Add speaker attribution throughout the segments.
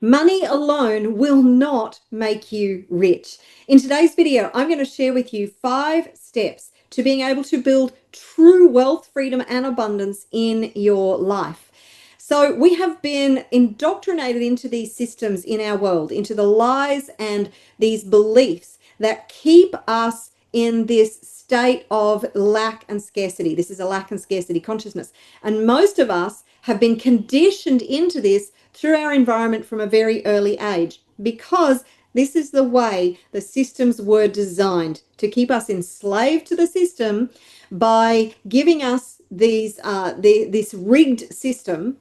Speaker 1: Money alone will not make you rich. In today's video, I'm going to share with you 5 steps to being able to build true wealth, freedom, and abundance in your life. So we have been indoctrinated into these systems in our world, into the lies and these beliefs that keep us in this state of lack and scarcity. This is a lack and scarcity consciousness. And most of us have been conditioned into this through our environment from a very early age, because this is the way the systems were designed to keep us enslaved to the system by giving us this rigged system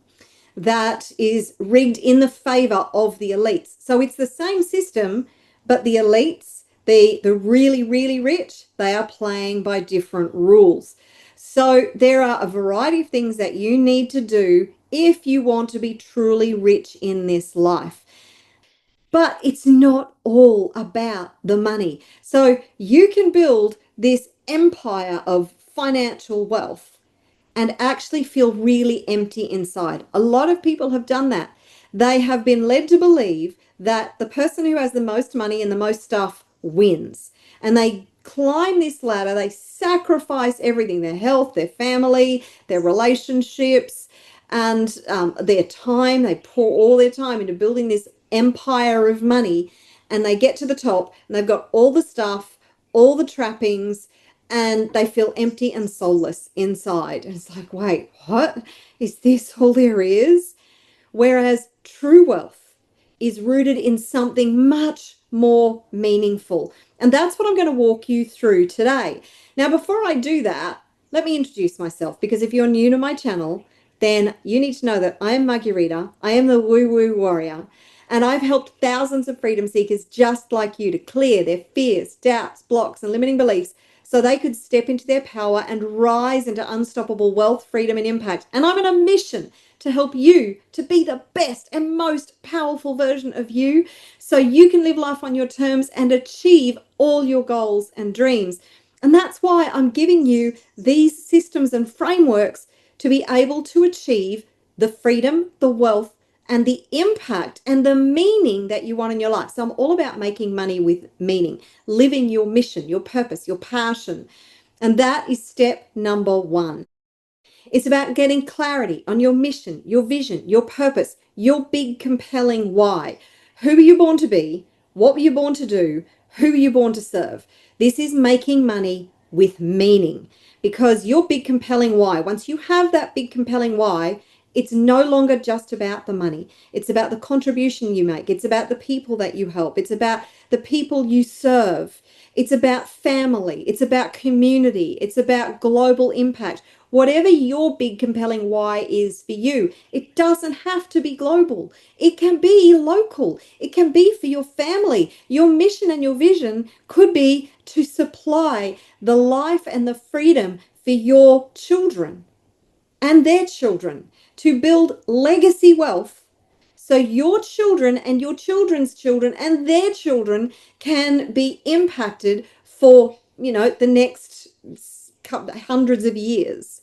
Speaker 1: that is rigged in the favor of the elites. So it's the same system, but the elites, the really, really rich, they are playing by different rules. So there are a variety of things that you need to do if you want to be truly rich in this life. But it's not all about the money. So you can build this empire of financial wealth and actually feel really empty inside. A lot of people have done that. They have been led to believe that the person who has the most money and the most stuff wins. And they climb this ladder, they sacrifice everything, their health, their family, their relationships, and their time. They pour all their time into building this empire of money, and they get to the top and they've got all the stuff, all the trappings, and they feel empty and soulless inside. And it's like, wait, what? Is this all there is? Whereas true wealth is rooted in something much more meaningful. And that's what I'm going to walk you through today. Now, before I do that, let me introduce myself, because if you're new to my channel, then you need to know that I am Marguerita. I am the woo-woo warrior. And I've helped thousands of freedom seekers just like you to clear their fears, doubts, blocks, and limiting beliefs so they could step into their power and rise into unstoppable wealth, freedom, and impact. And I'm on a mission to help you to be the best and most powerful version of you so you can live life on your terms and achieve all your goals and dreams. And that's why I'm giving you these systems and frameworks to be able to achieve the freedom, the wealth, and the impact and the meaning that you want in your life. So I'm all about making money with meaning, living your mission, your purpose, your passion. And that is step number 1. It's about getting clarity on your mission, your vision, your purpose, your big compelling why. Who were you born to be? What were you born to do? Who were you born to serve? This is making money with meaning, because your big compelling why, once you have that big compelling why, it's no longer just about the money. It's about the contribution you make. It's about the people that you help. It's about the people you serve. It's about family. It's about community. It's about global impact. Whatever your big compelling why is for you, it doesn't have to be global. It can be local. It can be for your family. Your mission and your vision could be to supply the life and the freedom for your children and their children, to build legacy wealth so your children and your children's children and their children can be impacted for, the next hundreds of years.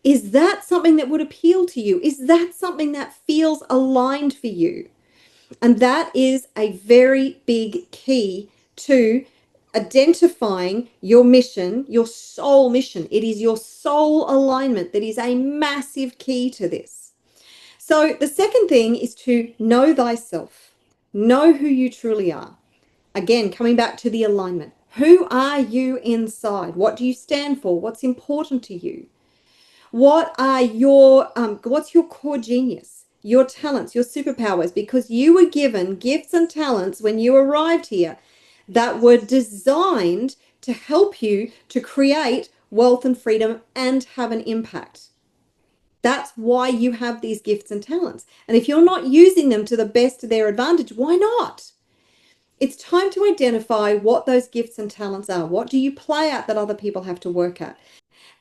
Speaker 1: Is that something that would appeal to you? Is that something that feels aligned for you? And that is a very big key to identifying your mission, your soul mission. It is your soul alignment that is a massive key to this. So the second thing is to know thyself. Know who you truly are. Again, coming back to the alignment. Who are you inside? What do you stand for? What's important to you? What are what's your core genius, your talents, your superpowers? Because you were given gifts and talents when you arrived here that were designed to help you to create wealth and freedom and have an impact. That's why you have these gifts and talents. And if you're not using them to the best of their advantage, why not? It's time to identify what those gifts and talents are. What do you play at that other people have to work at?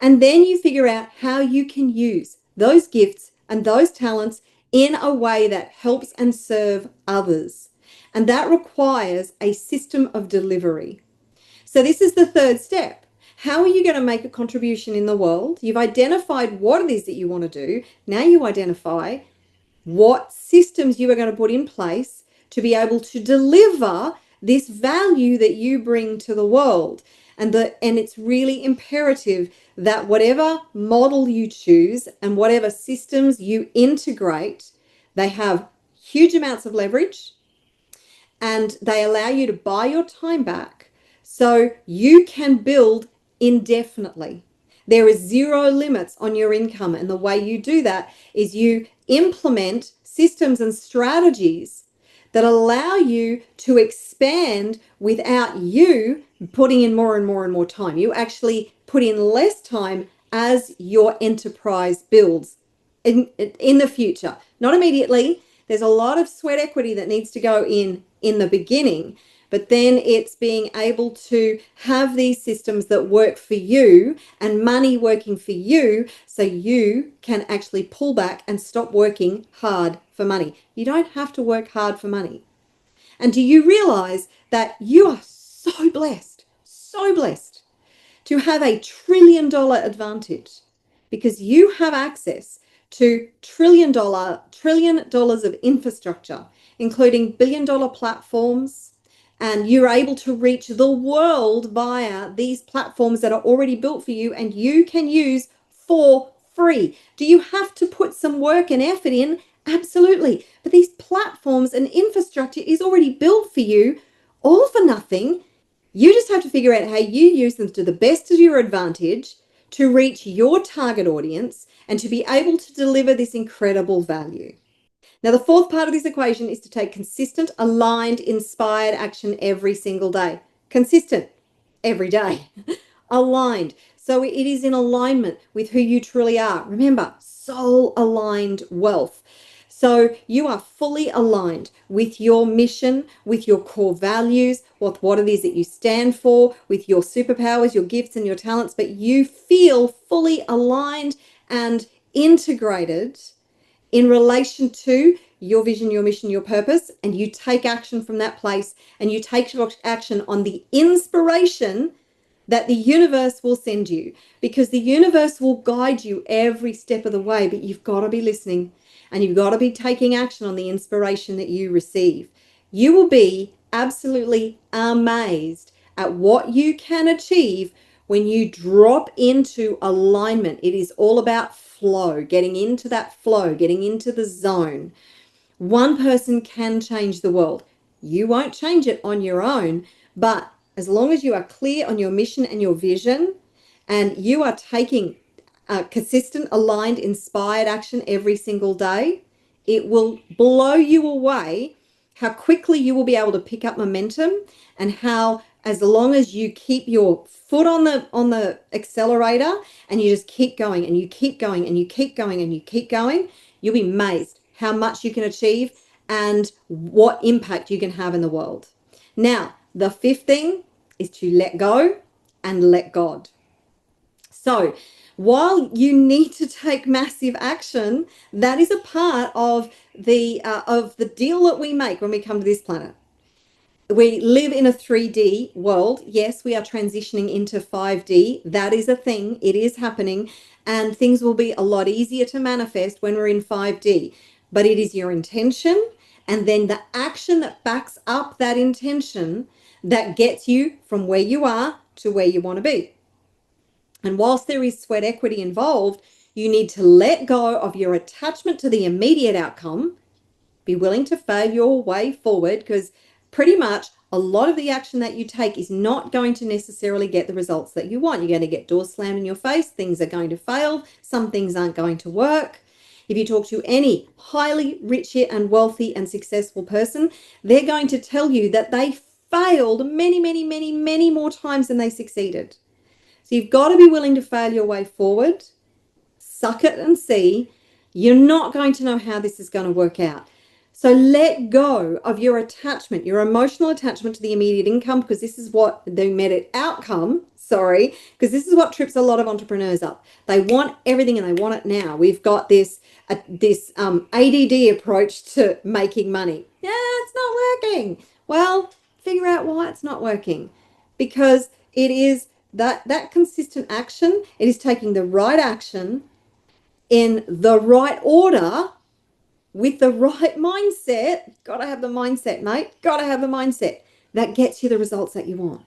Speaker 1: And then you figure out how you can use those gifts and those talents in a way that helps and serve others. And that requires a system of delivery. So this is the third step. How are you going to make a contribution in the world? You've identified what it is that you want to do. Now you identify what systems you are going to put in place to be able to deliver this value that you bring to the world. And it's really imperative that whatever model you choose and whatever systems you integrate, they have huge amounts of leverage and they allow you to buy your time back so you can build indefinitely. There is zero limits on your income, and the way you do that is you implement systems and strategies that allow you to expand without you putting in more and more and more time. You actually put in less time as your enterprise builds in the future, not immediately. There's a lot of sweat equity that needs to go in the beginning, but then it's being able to have these systems that work for you and money working for you so you can actually pull back and stop working hard for money. You don't have to work hard for money. And do you realize that you are so blessed to have a $1 trillion advantage because you have access to trillion dollars of infrastructure, including $1 billion platforms, and you're able to reach the world via these platforms that are already built for you and you can use for free. Do you have to put some work and effort in? Absolutely. But these platforms and infrastructure is already built for you all for nothing. You just have to figure out how you use them to the best of your advantage to reach your target audience and to be able to deliver this incredible value. Now, the fourth part of this equation is to take consistent, aligned, inspired action every single day. Consistent every day. Aligned. So it is in alignment with who you truly are. Remember, soul aligned wealth. So you are fully aligned with your mission, with your core values, what it is that you stand for, with your superpowers, your gifts, and your talents, but you feel fully aligned and integrated in relation to your vision, your mission, your purpose, and you take action from that place and you take action on the inspiration that the universe will send you, because the universe will guide you every step of the way, but you've got to be listening and you've got to be taking action on the inspiration that you receive. You will be absolutely amazed at what you can achieve when you drop into alignment. It is all about flow, getting into that flow, getting into the zone. One person can change the world. You won't change it on your own, but as long as you are clear on your mission and your vision and you are taking consistent, aligned, inspired action every single day, it will blow you away how quickly you will be able to pick up momentum and how, as long as you keep your foot on the accelerator and you just keep going and you keep going and you keep going and you keep going, you'll be amazed how much you can achieve and what impact you can have in the world. Now, the fifth thing is to let go and let God. So while you need to take massive action, that is a part of the deal that we make when we come to this planet. We live in a 3D world. Yes, we are transitioning into 5D. That is a thing. It is happening. And things will be a lot easier to manifest when we're in 5D. But it is your intention and then the action that backs up that intention that gets you from where you are to where you want to be. And whilst there is sweat equity involved, you need to let go of your attachment to the immediate outcome. Be willing to fail your way forward, because pretty much a lot of the action that you take is not going to necessarily get the results that you want. You're going to get doors slammed in your face. Things are going to fail. Some things aren't going to work. If you talk to any highly rich and wealthy and successful person, they're going to tell you that they failed many more times than they succeeded. So you've got to be willing to fail your way forward. Suck it and see. You're not going to know how this is going to work out. So let go of your attachment, your emotional attachment to the immediate income, because this is what the immediate outcome, because this is what trips a lot of entrepreneurs up. They want everything and they want it now. We've got this ADD approach to making money. Yeah, it's not working. Well, figure out why it's not working, because it is that consistent action. It is taking the right action in the right order with the right mindset. Got to have the mindset, mate. Got to have the mindset that gets you the results that you want.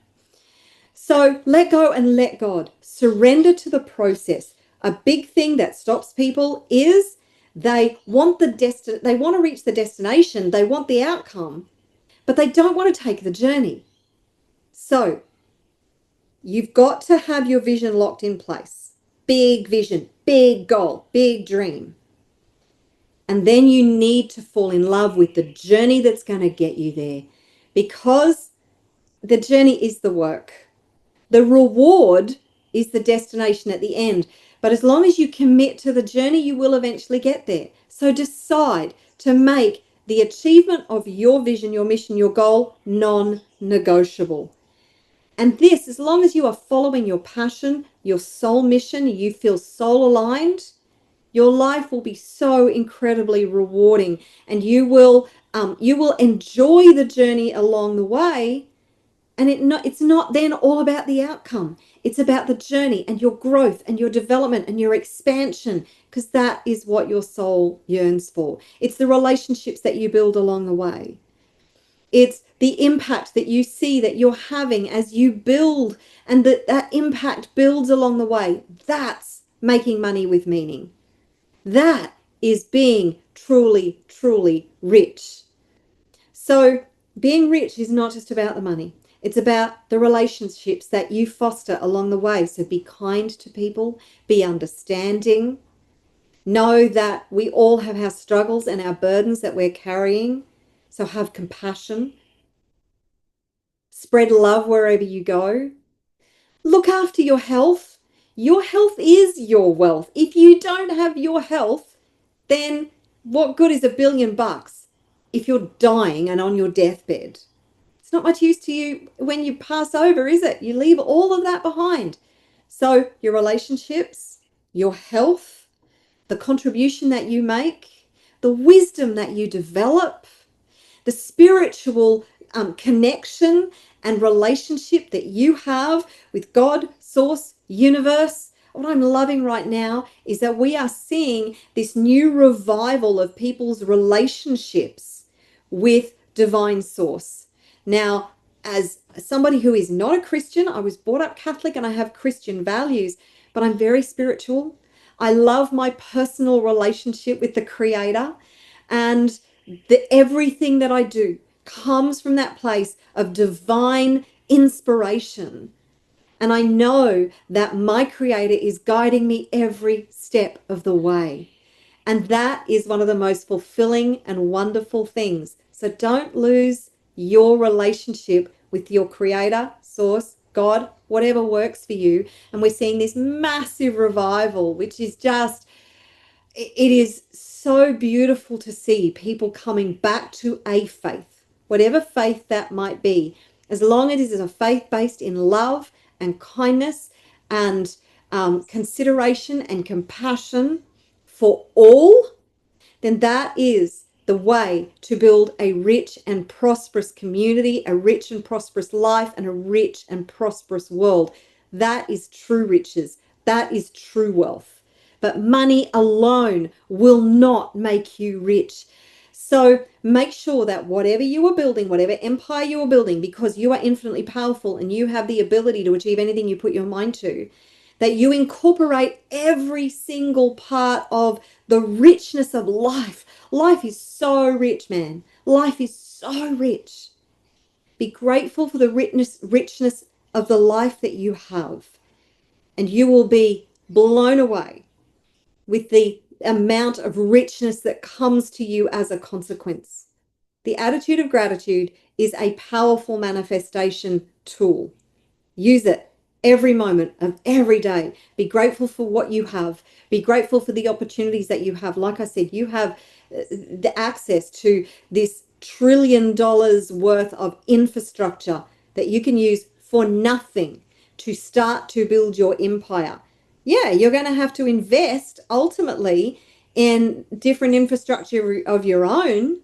Speaker 1: So let go and let God. Surrender to the process. A big thing that stops people is they want they want to reach the destination, they want the outcome, but they don't want to take the journey. So you've got to have your vision locked in place. Big vision, big goal, big dream. And then you need to fall in love with the journey that's going to get you there, because the journey is the work. The reward is the destination at the end. But as long as you commit to the journey, you will eventually get there. So decide to make the achievement of your vision, your mission, your goal non-negotiable. And this, as long as you are following your passion, your soul mission, you feel soul aligned, your life will be so incredibly rewarding, and you will enjoy the journey along the way. And it's not then all about the outcome. It's about the journey and your growth and your development and your expansion, because that is what your soul yearns for. It's the relationships that you build along the way. It's the impact that you see that you're having as you build, and that impact builds along the way. That's making money with meaning. That is being truly, truly rich. So being rich is not just about the money. It's about the relationships that you foster along the way. So be kind to people, be understanding. Know that we all have our struggles and our burdens that we're carrying. So have compassion. Spread love wherever you go. Look after your health. Your health is your wealth. If you don't have your health, then what good is $1 billion if you're dying and on your deathbed? It's not much use to you when you pass over, is it? You leave all of that behind. So your relationships, your health, the contribution that you make, the wisdom that you develop, the spiritual connection and relationship that you have with God, source, universe. What I'm loving right now is that we are seeing this new revival of people's relationships with divine source. Now, as somebody who is not a Christian, I was brought up Catholic and I have Christian values, but I'm very spiritual. I love my personal relationship with the Creator, and everything that I do comes from that place of divine inspiration. And I know that my Creator is guiding me every step of the way. And that is one of the most fulfilling and wonderful things. So don't lose your relationship with your Creator, source, God, whatever works for you. And we're seeing this massive revival, which is just, it is so beautiful to see people coming back to a faith, whatever faith that might be, as long as it is a faith based in love and kindness and consideration and compassion for all, then that is the way to build a rich and prosperous community, a rich and prosperous life, and a rich and prosperous world. That is true riches. That is true wealth. But money alone will not make you rich. So make sure that whatever you are building, whatever empire you are building, because you are infinitely powerful and you have the ability to achieve anything you put your mind to, that you incorporate every single part of the richness of life. Life is so rich, man. Life is so rich. Be grateful for the richness of the life that you have, and you will be blown away with the amount of richness that comes to you as a consequence. The attitude of gratitude is a powerful manifestation tool. Use it every moment of every day. Be grateful for what you have. Be grateful for the opportunities that you have. Like I said, you have the access to this $1 trillion worth of infrastructure that you can use for nothing to start to build your empire. Yeah, you're going to have to invest ultimately in different infrastructure of your own,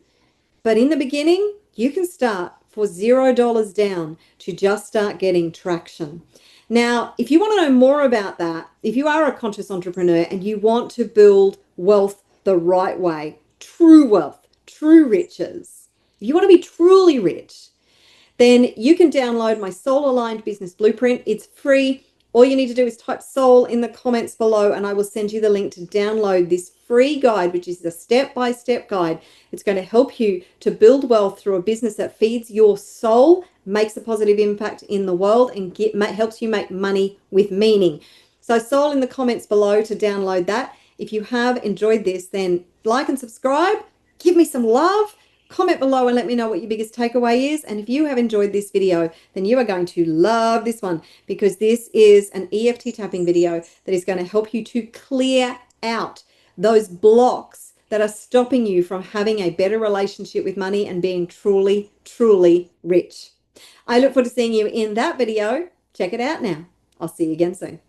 Speaker 1: but in the beginning, you can start for $0 down to just start getting traction. Now, if you want to know more about that, if you are a conscious entrepreneur and you want to build wealth the right way, true wealth, true riches, if you want to be truly rich, then you can download my Soul Aligned Business Blueprint. It's free. All you need to do is type soul in the comments below, and I will send you the link to download this free guide, which is a step-by-step guide. It's going to help you to build wealth through a business that feeds your soul, makes a positive impact in the world, and helps you make money with meaning. So soul in the comments below to download that. If you have enjoyed this, then like and subscribe. Give me some love. Comment below and let me know what your biggest takeaway is. And if you have enjoyed this video, then you are going to love this one, because this is an EFT tapping video that is going to help you to clear out those blocks that are stopping you from having a better relationship with money and being truly, truly rich. I look forward to seeing you in that video. Check it out now. I'll see you again soon.